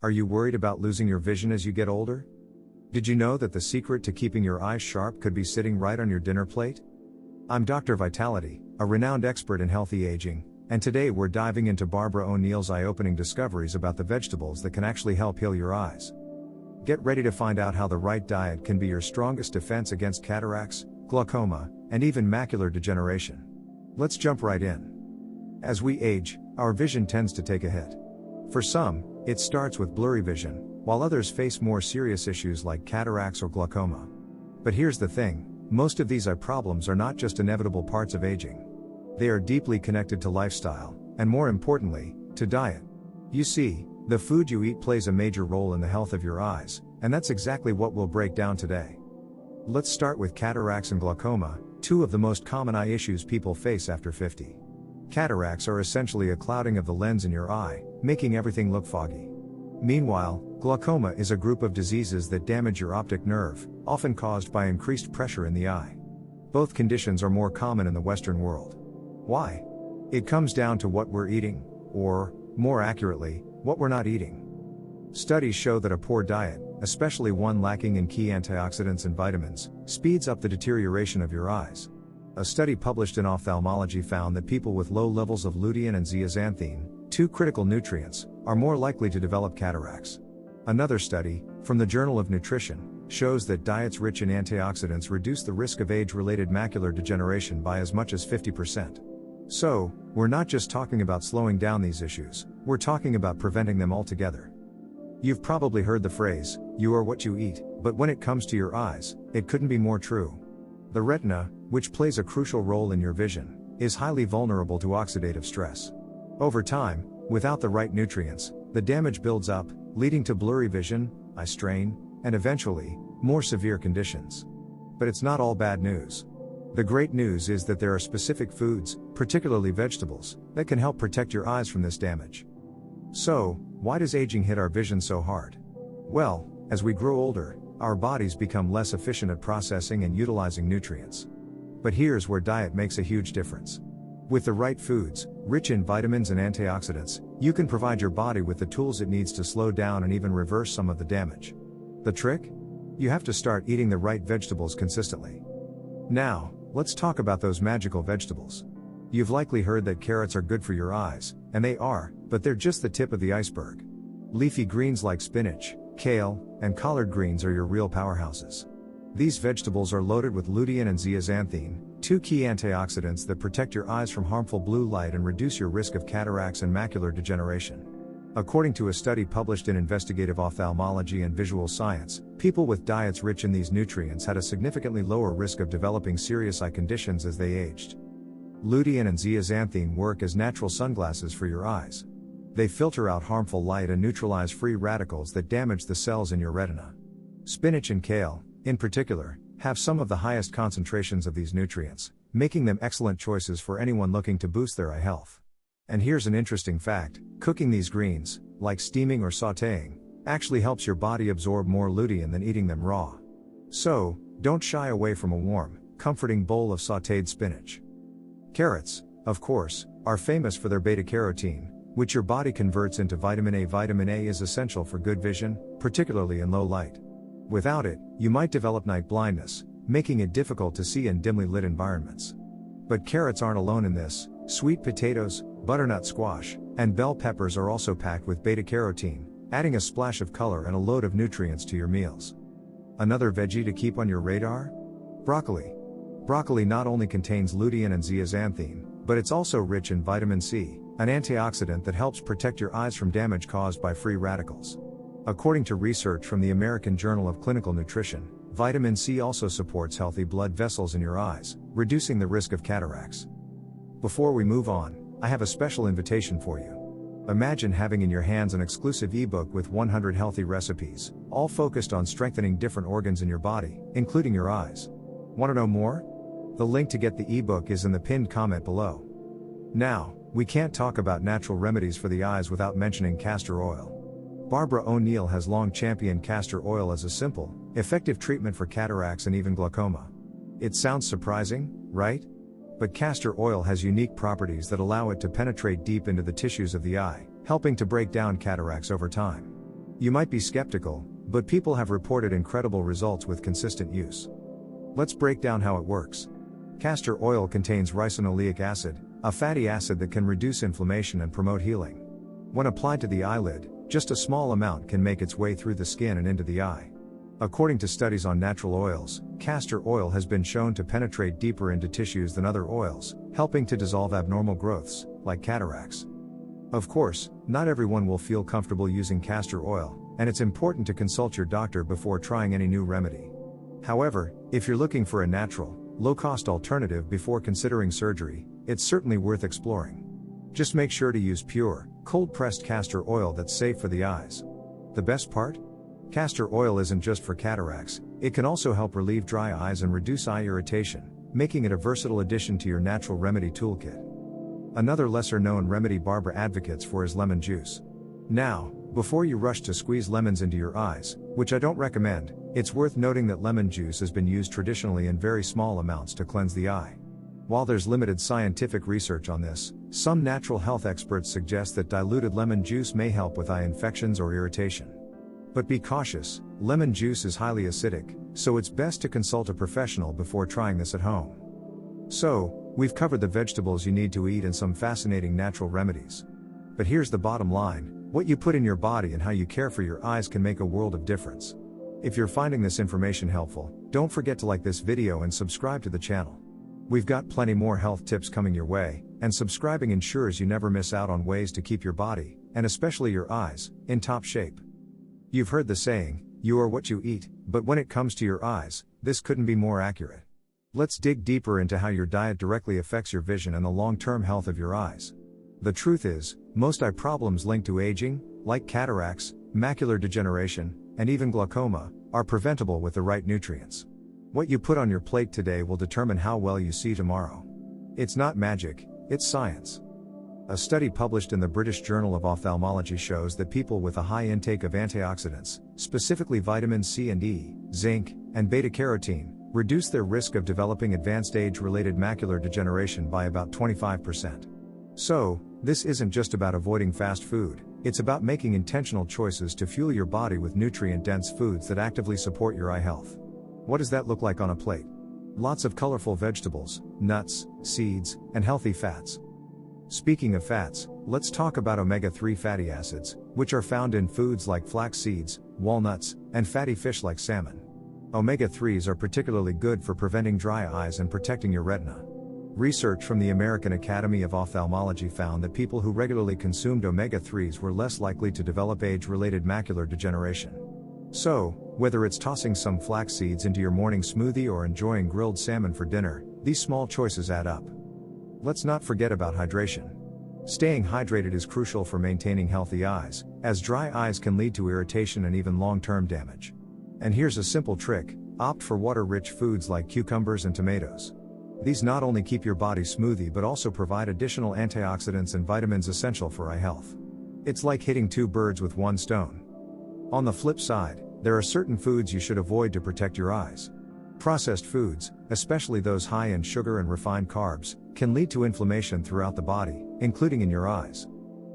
Are you worried about losing your vision as you get older? Did you know that the secret to keeping your eyes sharp could be sitting right on your dinner plate? I'm Dr. Vitality, a renowned expert in healthy aging, and today we're diving into Barbara O'Neill's eye-opening discoveries about the vegetables that can actually help heal your eyes. Get ready to find out how the right diet can be your strongest defense against cataracts, glaucoma, and even macular degeneration. Let's jump right in. As we age, our vision tends to take a hit. For some, it starts with blurry vision, while others face more serious issues like cataracts or glaucoma. But here's the thing, most of these eye problems are not just inevitable parts of aging. They are deeply connected to lifestyle, and more importantly, to diet. You see, the food you eat plays a major role in the health of your eyes, and that's exactly what we'll break down today. Let's start with cataracts and glaucoma, two of the most common eye issues people face after 50. Cataracts are essentially a clouding of the lens in your eye, making everything look foggy. Meanwhile, glaucoma is a group of diseases that damage your optic nerve, often caused by increased pressure in the eye. Both conditions are more common in the Western world. Why? It comes down to what we're eating, or, more accurately, what we're not eating. Studies show that a poor diet, especially one lacking in key antioxidants and vitamins, speeds up the deterioration of your eyes. A study published in Ophthalmology found that people with low levels of lutein and zeaxanthin, two critical nutrients, are more likely to develop cataracts. Another study, from the Journal of Nutrition, shows that diets rich in antioxidants reduce the risk of age-related macular degeneration by as much as 50%. So, we're not just talking about slowing down these issues, we're talking about preventing them altogether. You've probably heard the phrase, "You are what you eat," but when it comes to your eyes, it couldn't be more true. The retina, which plays a crucial role in your vision, is highly vulnerable to oxidative stress. Over time, without the right nutrients, the damage builds up, leading to blurry vision, eye strain, and eventually, more severe conditions. But it's not all bad news. The great news is that there are specific foods, particularly vegetables, that can help protect your eyes from this damage. So, why does aging hit our vision so hard? Well, as we grow older, our bodies become less efficient at processing and utilizing nutrients. But here's where diet makes a huge difference. With the right foods, rich in vitamins and antioxidants, you can provide your body with the tools it needs to slow down and even reverse some of the damage. The trick? You have to start eating the right vegetables consistently. Now, let's talk about those magical vegetables. You've likely heard that carrots are good for your eyes, and they are, but they're just the tip of the iceberg. Leafy greens like spinach, kale, and collard greens are your real powerhouses. These vegetables are loaded with lutein and zeaxanthin, two key antioxidants that protect your eyes from harmful blue light and reduce your risk of cataracts and macular degeneration. According to a study published in Investigative Ophthalmology and Visual Science, people with diets rich in these nutrients had a significantly lower risk of developing serious eye conditions as they aged. Lutein and zeaxanthin work as natural sunglasses for your eyes. They filter out harmful light and neutralize free radicals that damage the cells in your retina. Spinach and kale, in particular, have some of the highest concentrations of these nutrients, making them excellent choices for anyone looking to boost their eye health. And here's an interesting fact, cooking these greens, like steaming or sautéing, actually helps your body absorb more lutein than eating them raw. So, don't shy away from a warm, comforting bowl of sautéed spinach. Carrots, of course, are famous for their beta-carotene, which your body converts into vitamin A. Vitamin A is essential for good vision, particularly in low light. Without it, you might develop night blindness, making it difficult to see in dimly lit environments. But carrots aren't alone in this. Sweet potatoes, butternut squash, and bell peppers are also packed with beta-carotene, adding a splash of color and a load of nutrients to your meals. Another veggie to keep on your radar? Broccoli. Broccoli not only contains lutein and zeaxanthin, but it's also rich in vitamin C, an antioxidant that helps protect your eyes from damage caused by free radicals. According to research from the American Journal of Clinical Nutrition, vitamin C also supports healthy blood vessels in your eyes, reducing the risk of cataracts. Before we move on, I have a special invitation for you. Imagine having in your hands an exclusive ebook with 100 healthy recipes, all focused on strengthening different organs in your body, including your eyes. Want to know more? The link to get the ebook is in the pinned comment below. Now, we can't talk about natural remedies for the eyes without mentioning castor oil. Barbara O'Neill has long championed castor oil as a simple, effective treatment for cataracts and even glaucoma. It sounds surprising, right? But castor oil has unique properties that allow it to penetrate deep into the tissues of the eye, helping to break down cataracts over time. You might be skeptical, but people have reported incredible results with consistent use. Let's break down how it works. Castor oil contains ricinoleic acid, a fatty acid that can reduce inflammation and promote healing. When applied to the eyelid, just a small amount can make its way through the skin and into the eye. According to studies on natural oils, castor oil has been shown to penetrate deeper into tissues than other oils, helping to dissolve abnormal growths, like cataracts. Of course, not everyone will feel comfortable using castor oil, and it's important to consult your doctor before trying any new remedy. However, if you're looking for a natural, low-cost alternative before considering surgery, it's certainly worth exploring. Just make sure to use pure, cold-pressed castor oil that's safe for the eyes. The best part? Castor oil isn't just for cataracts, it can also help relieve dry eyes and reduce eye irritation, making it a versatile addition to your natural remedy toolkit. Another lesser-known remedy Barbara advocates for is lemon juice. Now, before you rush to squeeze lemons into your eyes, which I don't recommend, it's worth noting that lemon juice has been used traditionally in very small amounts to cleanse the eye. While there's limited scientific research on this, some natural health experts suggest that diluted lemon juice may help with eye infections or irritation. But be cautious, lemon juice is highly acidic, so it's best to consult a professional before trying this at home. So, we've covered the vegetables you need to eat and some fascinating natural remedies. But here's the bottom line: what you put in your body and how you care for your eyes can make a world of difference. If you're finding this information helpful, don't forget to like this video and subscribe to the channel. We've got plenty more health tips coming your way, and subscribing ensures you never miss out on ways to keep your body, and especially your eyes, in top shape. You've heard the saying, you are what you eat, but when it comes to your eyes, this couldn't be more accurate. Let's dig deeper into how your diet directly affects your vision and the long-term health of your eyes. The truth is, most eye problems linked to aging, like cataracts, macular degeneration, and even glaucoma, are preventable with the right nutrients. What you put on your plate today will determine how well you see tomorrow. It's not magic, it's science. A study published in the British Journal of Ophthalmology shows that people with a high intake of antioxidants, specifically vitamin C and E, zinc, and beta-carotene, reduce their risk of developing advanced age-related macular degeneration by about 25%. So, this isn't just about avoiding fast food, it's about making intentional choices to fuel your body with nutrient-dense foods that actively support your eye health. What does that look like on a plate? Lots of colorful vegetables, nuts, seeds, and healthy fats. Speaking of fats, let's talk about omega-3 fatty acids, which are found in foods like flax seeds, walnuts, and fatty fish like salmon. Omega-3s are particularly good for preventing dry eyes and protecting your retina. Research from the American Academy of Ophthalmology found that people who regularly consumed omega-3s were less likely to develop age-related macular degeneration. So, whether it's tossing some flax seeds into your morning smoothie or enjoying grilled salmon for dinner, these small choices add up. Let's not forget about hydration. Staying hydrated is crucial for maintaining healthy eyes, as dry eyes can lead to irritation and even long-term damage. And here's a simple trick: opt for water-rich foods like cucumbers and tomatoes. These not only keep your body smoothie but also provide additional antioxidants and vitamins essential for eye health. It's like hitting two birds with one stone. On the flip side, there are certain foods you should avoid to protect your eyes. Processed foods, especially those high in sugar and refined carbs, can lead to inflammation throughout the body, including in your eyes.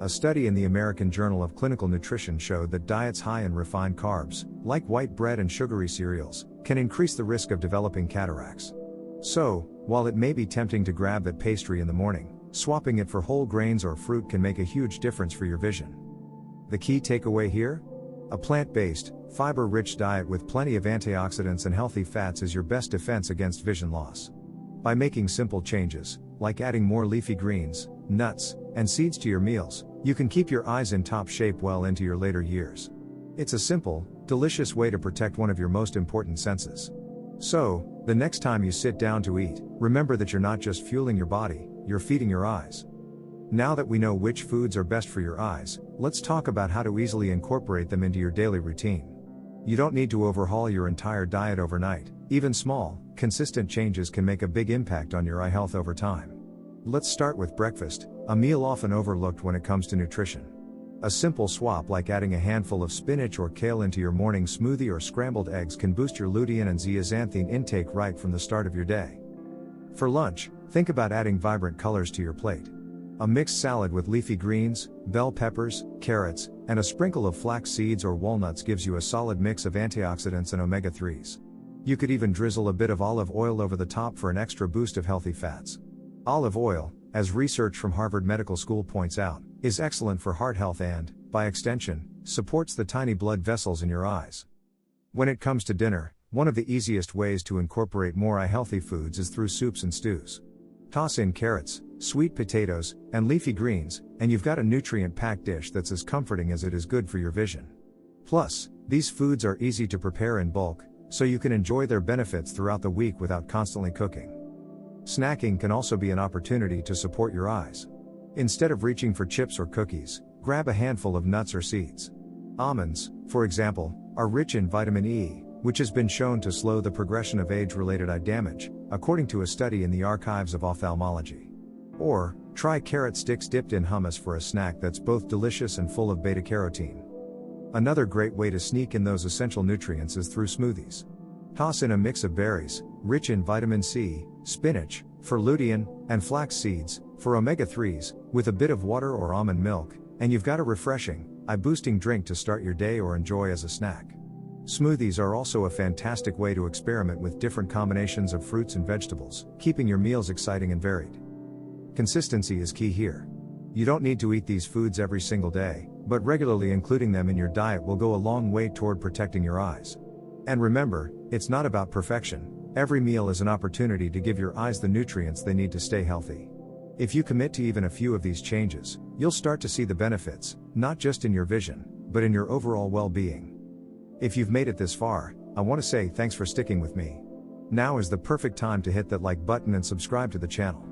A study in the American Journal of Clinical Nutrition showed that diets high in refined carbs, like white bread and sugary cereals, can increase the risk of developing cataracts. So, while it may be tempting to grab that pastry in the morning, swapping it for whole grains or fruit can make a huge difference for your vision. The key takeaway here? A plant-based, fiber-rich diet with plenty of antioxidants and healthy fats is your best defense against vision loss. By making simple changes, like adding more leafy greens, nuts, and seeds to your meals, you can keep your eyes in top shape well into your later years. It's a simple, delicious way to protect one of your most important senses. So, the next time you sit down to eat, remember that you're not just fueling your body, you're feeding your eyes. Now that we know which foods are best for your eyes, let's talk about how to easily incorporate them into your daily routine. You don't need to overhaul your entire diet overnight. Even small, consistent changes can make a big impact on your eye health over time. Let's start with breakfast, a meal often overlooked when it comes to nutrition. A simple swap like adding a handful of spinach or kale into your morning smoothie or scrambled eggs can boost your lutein and zeaxanthin intake right from the start of your day. For lunch, think about adding vibrant colors to your plate. A mixed salad with leafy greens, bell peppers, carrots, and a sprinkle of flax seeds or walnuts gives you a solid mix of antioxidants and omega-3s. You could even drizzle a bit of olive oil over the top for an extra boost of healthy fats. Olive oil, as research from Harvard Medical School points out, is excellent for heart health and, by extension, supports the tiny blood vessels in your eyes. When it comes to dinner, one of the easiest ways to incorporate more eye-healthy foods is through soups and stews. Toss in carrots, sweet potatoes, and leafy greens, and you've got a nutrient-packed dish that's as comforting as it is good for your vision. Plus, these foods are easy to prepare in bulk, so you can enjoy their benefits throughout the week without constantly cooking. Snacking can also be an opportunity to support your eyes. Instead of reaching for chips or cookies, grab a handful of nuts or seeds. Almonds, for example, are rich in vitamin E, which has been shown to slow the progression of age-related eye damage, according to a study in the Archives of Ophthalmology. Or, try carrot sticks dipped in hummus for a snack that's both delicious and full of beta-carotene. Another great way to sneak in those essential nutrients is through smoothies. Toss in a mix of berries, rich in vitamin C, spinach, for lutein, and flax seeds, for omega-3s, with a bit of water or almond milk, and you've got a refreshing, eye-boosting drink to start your day or enjoy as a snack. Smoothies are also a fantastic way to experiment with different combinations of fruits and vegetables, keeping your meals exciting and varied. Consistency is key here. You don't need to eat these foods every single day, but regularly including them in your diet will go a long way toward protecting your eyes. And remember, it's not about perfection. Every meal is an opportunity to give your eyes the nutrients they need to stay healthy. If you commit to even a few of these changes, you'll start to see the benefits, not just in your vision, but in your overall well-being. If you've made it this far, I want to say thanks for sticking with me. Now is the perfect time to hit that like button and subscribe to the channel.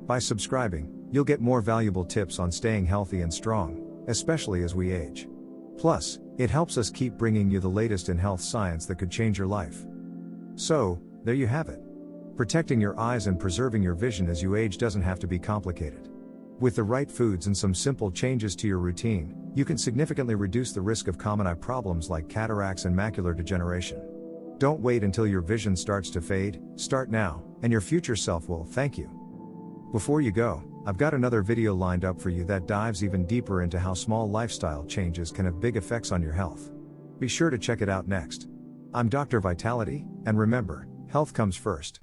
By subscribing, you'll get more valuable tips on staying healthy and strong, especially as we age. Plus, it helps us keep bringing you the latest in health science that could change your life. So, there you have it. Protecting your eyes and preserving your vision as you age doesn't have to be complicated. With the right foods and some simple changes to your routine, you can significantly reduce the risk of common eye problems like cataracts and macular degeneration. Don't wait until your vision starts to fade, start now, and your future self will thank you. Before you go, I've got another video lined up for you that dives even deeper into how small lifestyle changes can have big effects on your health. Be sure to check it out next. I'm Dr. Vitality, and remember, health comes first.